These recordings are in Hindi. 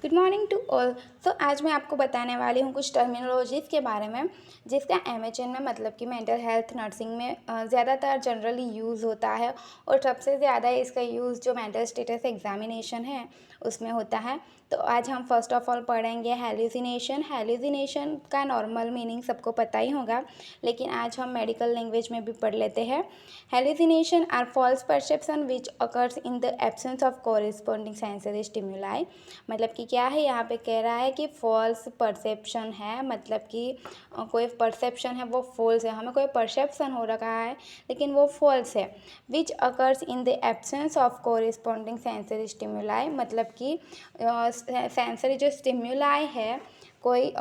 Good morning to all. तो आज मैं आपको बताने वाली हूँ कुछ टर्मिनोलॉजीज़ के बारे में जिसका एमएचएन में मतलब कि मेंटल हेल्थ नर्सिंग में ज़्यादातर जनरली यूज़ होता है और सबसे ज़्यादा इसका यूज़ जो मेंटल स्टेटस एग्जामिनेशन है उसमें होता है। तो आज हम फर्स्ट ऑफ ऑल पढ़ेंगे हेलुसिनेशन। हेलुसिनेशन का नॉर्मल मीनिंग सबको पता ही होगा, लेकिन आज हम मेडिकल लैंग्वेज में भी पढ़ लेते हैं। Hallucination are false perception which occurs in the absence of corresponding sensory stimuli. मतलब कि क्या है, यहाँ पे कह रहा है कि फॉल्स परसेप्शन है, मतलब कि कोई परसेप्शन है वो फॉल्स है, हमें कोई परसेप्शन हो रखा है लेकिन वो फॉल्स है। Which occurs in the absence of corresponding sensory stimuli, मतलब कि सेंसरी जो स्टिमुलाई है, कोई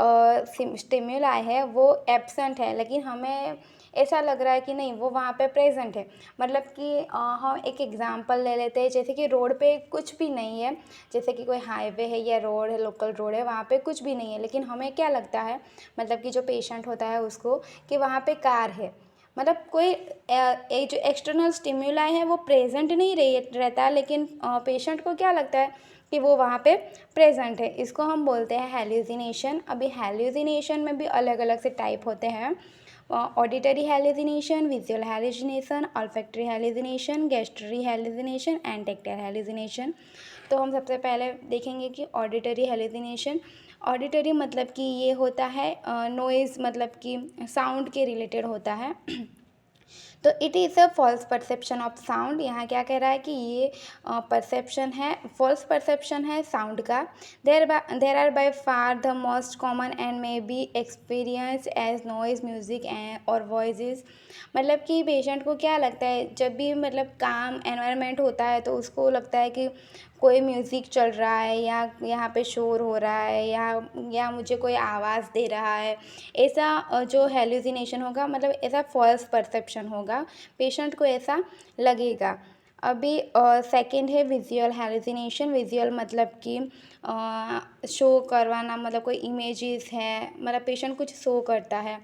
स्टिमुलाई है वो एब्सेंट है, लेकिन हमें ऐसा लग रहा है कि नहीं वो वहाँ पे प्रेजेंट है। मतलब कि हम एक एग्जांपल ले लेते हैं, जैसे कि रोड पे कुछ भी नहीं है, जैसे कि कोई हाईवे है या रोड है, लोकल रोड है, वहाँ पे कुछ भी नहीं है, लेकिन हमें क्या लगता है, मतलब कि जो पेशेंट होता है उसको, कि वहाँ पे कार है। मतलब कोई एक जो एक्सटर्नल स्टिम्युलाई है वो प्रेजेंट नहीं रहता, लेकिन पेशेंट को क्या लगता है कि वो वहाँ पे प्रेजेंट है। इसको हम बोलते हैं हेल्यूसिनेशन। अभी हेल्यूसिनेशन में भी अलग अलग से टाइप होते हैं। Auditory hallucination, visual hallucination, olfactory hallucination, gustatory hallucination and tactile hallucination. तो हम सबसे पहले देखेंगे कि ऑडिटरी हेल्यूसिनेशन। ऑडिटरी मतलब कि ये होता है नॉइज़, मतलब कि साउंड के रिलेटेड होता है। तो it is a false perception of sound. यहाँ क्या कह रहा है कि ये परसेप्शन है, फॉल्स परसेप्शन है साउंड का। There are by far the most common and may be experience as noise, music और वॉइसेस। मतलब कि पेशेंट को क्या लगता है, जब भी मतलब काम एनवायरनमेंट होता है तो उसको लगता है कि कोई म्यूज़िक चल रहा है या यहाँ पे शोर हो रहा है या मुझे कोई आवाज़ दे रहा है। ऐसा जो हेल्यूसिनेशन होगा, मतलब ऐसा फॉल्स परसेप्शन होगा, पेशेंट को ऐसा लगेगा। अभी सेकंड है विजुअल हेल्यूसिनेशन। विजुअल मतलब कि शो करवाना, मतलब कोई इमेजेस है, मतलब पेशेंट कुछ शो करता है।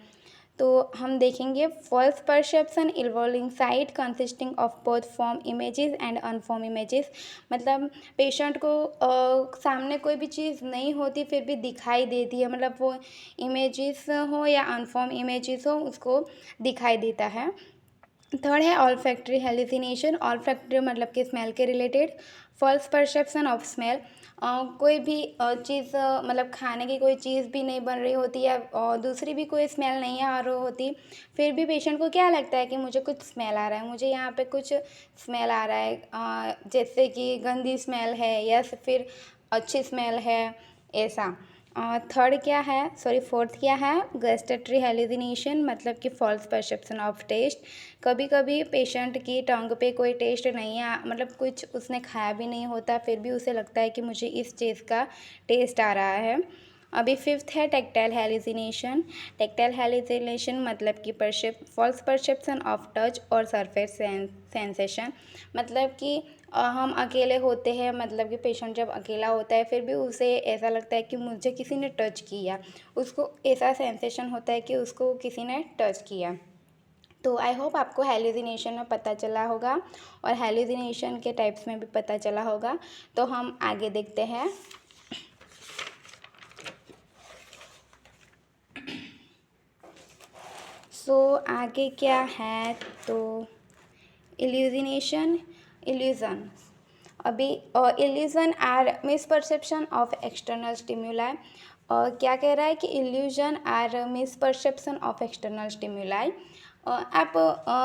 तो हम देखेंगे false perception involving sight consisting of both form images and unform images. मतलब पेशेंट को सामने कोई भी चीज़ नहीं होती फिर भी दिखाई देती है, मतलब वो इमेजेस हो या अनफॉर्म इमेजेस हो उसको दिखाई देता है। थर्ड है ऑल्फैक्टरी हेल्यूसिनेशन। ऑल्फैक्टरी मतलब कि स्मेल के related. False perception of smell. कोई भी चीज़, मतलब खाने की कोई चीज़ भी नहीं बन रही होती है और दूसरी भी कोई स्मेल नहीं आ रही होती, फिर भी पेशेंट को क्या लगता है कि मुझे कुछ स्मेल आ रहा है, मुझे यहाँ पे कुछ स्मेल आ रहा है, जैसे कि गंदी स्मेल है या फिर अच्छी स्मेल है, ऐसा। थर्ड क्या है, सॉरी फोर्थ क्या है, गस्टेटरी हेल्यूसिनेशन, मतलब कि फॉल्स परसेप्शन ऑफ टेस्ट। कभी कभी पेशेंट की टंग पे कोई टेस्ट नहीं है, मतलब कुछ उसने खाया भी नहीं होता, फिर भी उसे लगता है कि मुझे इस चीज़ का टेस्ट आ रहा है। अभी फिफ्थ है टेक्टाइल हेल्यूसिनेशन। टेक्टाइल हेल्यूसिनेशन मतलब कि फॉल्स परसेप्शन ऑफ टच और सरफेस सेंसेशन। मतलब कि हम अकेले होते हैं, मतलब कि पेशेंट जब अकेला होता है फिर भी उसे ऐसा लगता है कि मुझे किसी ने टच किया, उसको ऐसा सेंसेशन होता है कि उसको किसी ने टच किया। तो आई होप आपको हेल्यूसिनेशन में पता चला होगा और हेल्यूसिनेशन के टाइप्स में भी पता चला होगा। तो हम आगे देखते हैं। आगे क्या है, तो इल्यूजिनेशन, इल्यूजन। अभी illusion are misperception of external stimuli. क्या कह रहा है कि illusion are misperception of external stimuli. आप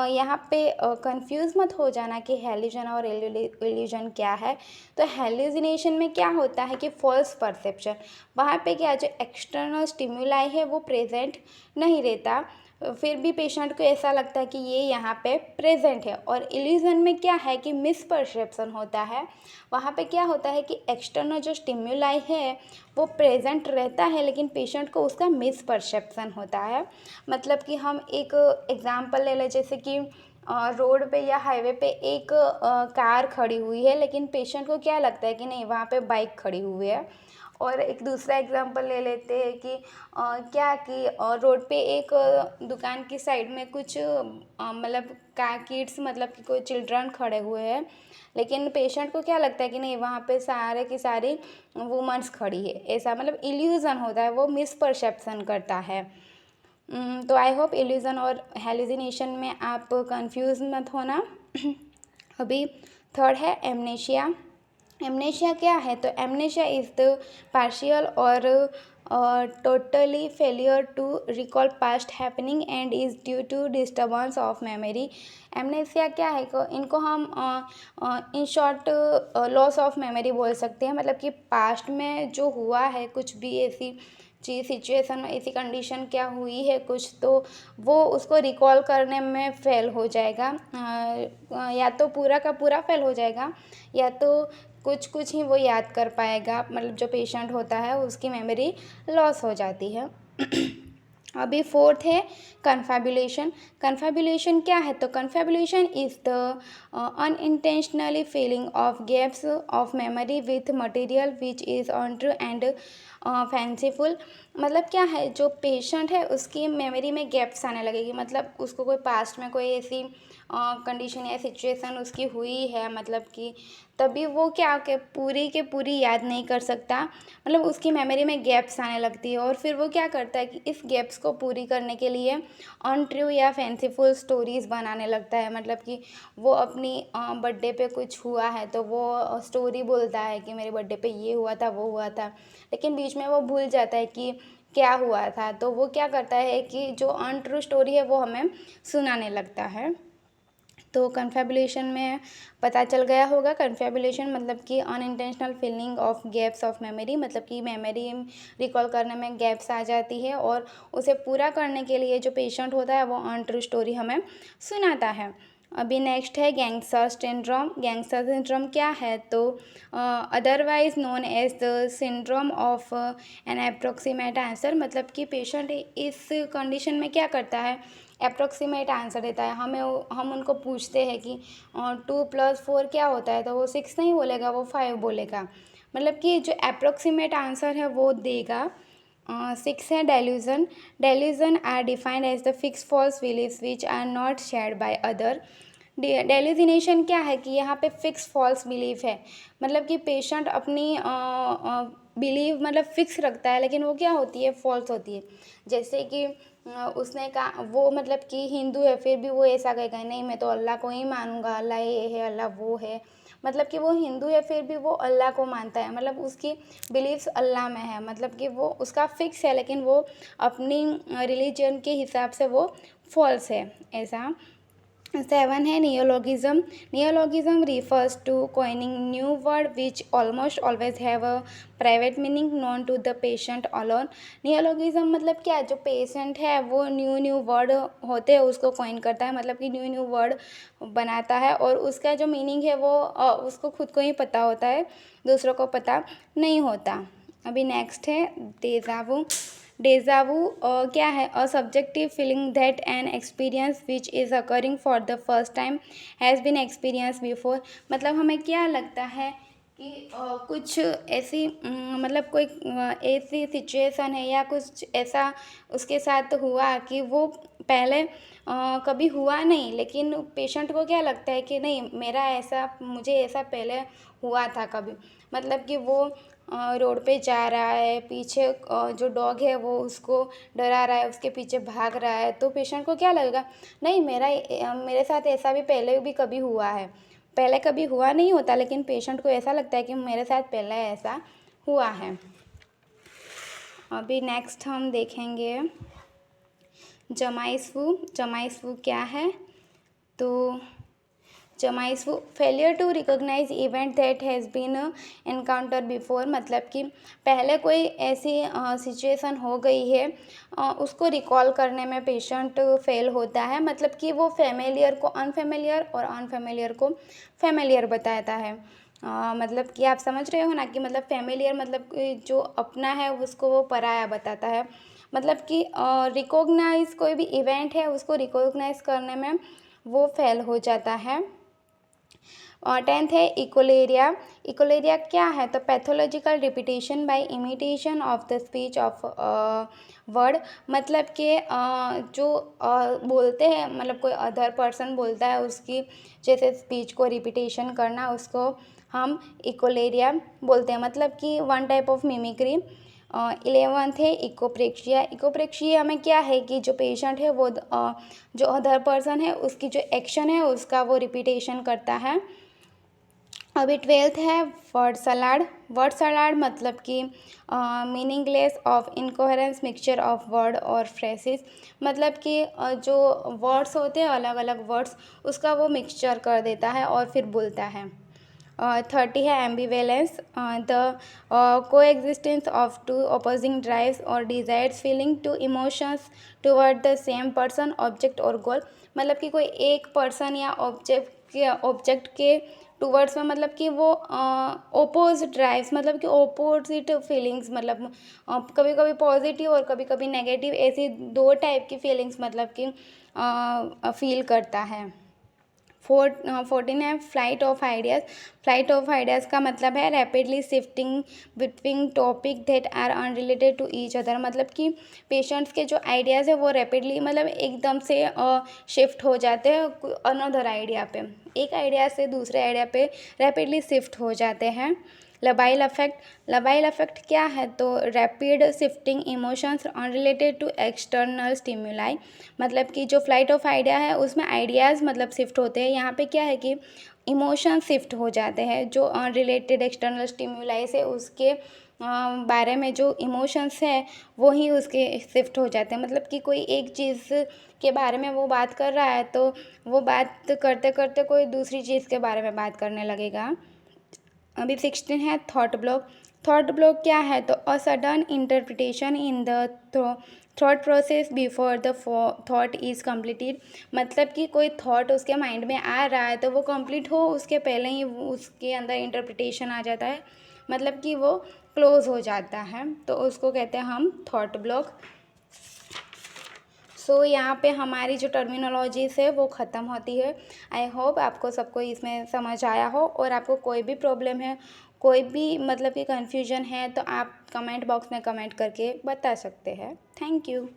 यहाँ पे कंफ्यूज मत हो जाना कि हेल्यूजन और इल्यूजन क्या है। तो हेल्यूजिनेशन में क्या होता है कि फॉल्स परसेप्शन, वहाँ पे क्या जो एक्सटर्नल स्टिम्युलाई है वो प्रेजेंट नहीं रहता, फिर भी पेशेंट को ऐसा लगता है कि ये यहाँ पे प्रेजेंट है। और इल्यूजन में क्या है कि मिसपरसेप्शन होता है, वहाँ पे क्या होता है कि एक्सटर्नल जो स्टिम्युलाई है वो प्रेजेंट रहता है लेकिन पेशेंट को उसका मिसपरसेप्शन होता है। मतलब कि हम एक एग्जांपल ले लें, जैसे कि रोड पे या हाईवे पे एक कार खड़ी हुई है, लेकिन पेशेंट को क्या लगता है कि नहीं वहाँ पे बाइक खड़ी हुई है। और एक दूसरा एग्जांपल ले लेते हैं कि क्या कि रोड पे एक दुकान की साइड में कुछ मतलब का किड्स मतलब कि कोई चिल्ड्रन खड़े हुए हैं, लेकिन पेशेंट को क्या लगता है कि नहीं वहाँ पे सारे की सारी वुमेंस खड़ी है। ऐसा मतलब इल्यूज़न होता है, वो मिसपरसेप्शन करता है। तो आई होप इल्यूज़न और हेलुसिनेशन में आप कंफ्यूज मत होना। अभी थर्ड है एमनेशिया। एमनेशिया क्या है? तो एमनेशिया इज़ द पार्शियल और totally failure to recall past happening and is due to disturbance of memory. Amnesia क्या है? इनको हम in short loss of memory बोल सकते हैं। मतलब कि पास्ट में जो हुआ है कुछ भी ऐसी चीज़ सिचुएशन ऐसी कंडीशन क्या हुई है कुछ, तो वो उसको रिकॉल करने में फेल हो जाएगा। या तो पूरा का पूरा फेल हो जाएगा, या तो कुछ कुछ ही वो याद कर पाएगा। मतलब जो पेशेंट होता है उसकी मेमोरी लॉस हो जाती है। अभी फोर्थ है कन्फैबुलेशन। कन्फैबुलेशन क्या है? तो confabulation is the unintentionally filling of gaps of memory with material which is untrue and fanciful. मतलब क्या है, जो पेशेंट है उसकी मेमोरी में गैप्स आने लगेगी। मतलब उसको कोई पास्ट में कोई ऐसी कंडीशन या सिचुएशन उसकी हुई है, मतलब कि तभी वो क्या के पूरी याद नहीं कर सकता। मतलब उसकी मेमोरी में गैप्स आने लगती है, और फिर वो क्या करता है कि इस गैप्स को पूरी करने के लिए अनट्रू या फैंसीफुल स्टोरीज़ बनाने लगता है। मतलब कि वो अपनी बर्थडे पे कुछ हुआ है तो वो स्टोरी बोलता है कि मेरे बर्थडे पे ये हुआ था वो हुआ था, लेकिन बीच में वो भूल जाता है कि क्या हुआ था। तो वो क्या करता है कि जो अनट्रू स्टोरी है वो हमें सुनाने लगता है। तो कन्फैबुलेशन में पता चल गया होगा। कन्फैबुलेशन मतलब कि unintentional filling of gaps of memory. मतलब कि मेमोरी रिकॉल करने में गैप्स आ जाती है, और उसे पूरा करने के लिए जो पेशेंट होता है वो अनट्रू स्टोरी हमें सुनाता है। अभी नेक्स्ट है गैंगस्टर सिंड्रोम। गैंगस्टर सिंड्रोम क्या है? तो otherwise known as the syndrome of an approximate answer. मतलब कि पेशेंट इस कंडीशन में क्या करता है, अप्रोक्सीमेट आंसर देता है। हम उनको पूछते हैं कि 2+4 क्या होता है, तो वो 6 नहीं बोलेगा, वो 5 बोलेगा। मतलब कि जो अप्रोक्सीमेट आंसर है वो देगा। 6 है delusion. Delusion are defined as the fix false beliefs which are not shared by other. डेल्यूजिनेशन क्या है कि यहाँ पे फिक्स फॉल्स बिलीफ है। मतलब कि पेशेंट अपनी बिलीव मतलब फिक्स रखता है, लेकिन वो क्या होती है, फॉल्स होती है। जैसे कि उसने कहा वो मतलब कि हिंदू है, फिर भी वो ऐसा कहेगा नहीं मैं तो अल्लाह को ही मानूंगा, अल्लाह ये है अल्लाह वो है। मतलब कि वो हिंदू है फिर भी वो अल्लाह को मानता है। मतलब उसकी बिलीव्स अल्लाह में है। मतलब कि वो उसका फिक्स है, लेकिन वो अपनी रिलीजन के हिसाब से वो फॉल्स है, ऐसा। 7 है नियोलॉगिज्म। नियोलॉगिज्म refers to coining new word which almost always have a private meaning known to the patient alone। नियोलॉगिज्म मतलब क्या, जो पेशेंट है वो न्यू वर्ड होते हैं उसको कॉइन करता है। मतलब कि न्यू वर्ड बनाता है, और उसका जो मीनिंग है वो उसको खुद को ही पता होता है, दूसरों को पता नहीं होता। अभी नेक्स्ट है डेजावू। डेजावू क्या है? A subjective feeling that an experience which is occurring for the first time has been experience before. मतलब हमें क्या लगता है कि कुछ ऐसी मतलब कोई ऐसी सिचुएशन है या कुछ ऐसा उसके साथ हुआ कि वो पहले कभी हुआ नहीं, लेकिन पेशेंट को क्या लगता है कि नहीं मेरा ऐसा मुझे ऐसा पहले हुआ था कभी। मतलब कि वो रोड पे जा रहा है, पीछे जो डॉग है वो उसको डरा रहा है, उसके पीछे भाग रहा है, तो पेशेंट को क्या लगेगा, नहीं मेरे साथ ऐसा भी पहले भी कभी हुआ है। पहले कभी हुआ नहीं होता, लेकिन पेशेंट को ऐसा लगता है कि मेरे साथ पहले ऐसा हुआ है। अभी नेक्स्ट हम देखेंगे जमाइसफू। जमाइसफू क्या है? तो jamais vu failure to recognise event that has been encounter before. मतलब कि पहले कोई ऐसी सिचुएशन हो गई है, उसको रिकॉल करने में पेशेंट फेल होता है। मतलब कि वो फेमिलियर को अनफेमिलियर और अनफेमिलियर को फेमिलियर बताता है। मतलब कि आप समझ रहे हो ना कि मतलब फेमिलियर मतलब कि जो अपना है उसको वो पराया बताता है। मतलब कि रिकॉग्नाइज कोई भी इवेंट है उसको रिकॉग्नाइज करने में वो फेल हो जाता है। और 10th है इकोलेरिया। इकोलेरिया क्या है? तो pathological repetition by imitation of the speech of word, मतलब कि जो बोलते हैं, मतलब कोई अदर पर्सन बोलता है उसकी जैसे स्पीच को रिपीटेशन करना, उसको हम इकोलेरिया बोलते हैं, मतलब कि one type of mimicry. 11th है इकोप्रेक्शिया। इकोप्रेक्शिया में क्या है कि जो पेशेंट है वो जो अदर पर्सन है उसकी जो एक्शन है उसका वो रिपीटेशन करता है। अभी 12th है वर्ड सलाड। वर्ड सलाड मतलब कि meaningless of incoherence mixture of word और फ्रेसेस, मतलब कि जो वर्ड्स होते हैं अलग अलग वर्ड्स उसका वो मिक्सचर कर देता है और फिर बोलता है। 30 है ambivalence. The coexistence of two opposing drives और desires feeling to emotions toward the same person object और गोल, मतलब कि कोई एक पर्सन या ऑब्जेक्ट के टूवर्ड्स में, मतलब कि वो ओपोज ड्राइव्स, मतलब कि ओपोजिट फीलिंग्स, मतलब कभी कभी पॉजिटिव और कभी कभी नेगेटिव, ऐसी दो टाइप की फीलिंग्स मतलब कि फील करता है। 14 है flight of ideas. Flight of ideas का मतलब है rapidly shifting between topic that are unrelated to each other, मतलब कि पेशेंट्स के जो आइडियाज़ है वो रैपिडली मतलब एकदम से शिफ्ट हो जाते हैं अनदर आइडिया पे, एक आइडिया से दूसरे आइडिया पे रैपिडली शिफ्ट हो जाते हैं। लबाइल अफेक्ट। लबाइल अफेक्ट क्या है? तो rapid shifting emotions unrelated to external stimuli, मतलब कि जो फ्लाइट ऑफ आइडिया है उसमें आइडियाज़ मतलब शिफ्ट होते हैं, यहाँ पे क्या है कि इमोशन शिफ्ट हो जाते हैं, जो अनरिलेटेड एक्सटर्नल स्टिमुलाई से उसके बारे में जो इमोशंस है वो ही उसके शिफ्ट हो जाते हैं, मतलब कि कोई एक चीज़ के बारे में वो बात कर रहा है तो वो बात करते करते कोई दूसरी चीज़ के बारे में बात करने लगेगा। अभी 16 है थॉट ब्लॉक। थॉट ब्लॉक क्या है? तो a sudden interpretation in the thought process before the thought is completed, मतलब कि कोई थॉट उसके माइंड में आ रहा है तो वो कंप्लीट हो उसके पहले ही उसके अंदर इंटरप्रिटेशन आ जाता है, मतलब कि वो क्लोज हो जाता है, तो उसको कहते हैं हम थॉट ब्लॉक। सो यहाँ पे हमारी जो टर्मिनोलॉजीज़ है वो ख़त्म होती है। आई होप आपको सबको इसमें समझ आया हो, और आपको कोई भी प्रॉब्लम है, कोई भी मतलब कि कन्फ्यूजन है तो आप कमेंट बॉक्स में कमेंट करके बता सकते हैं। Thank you.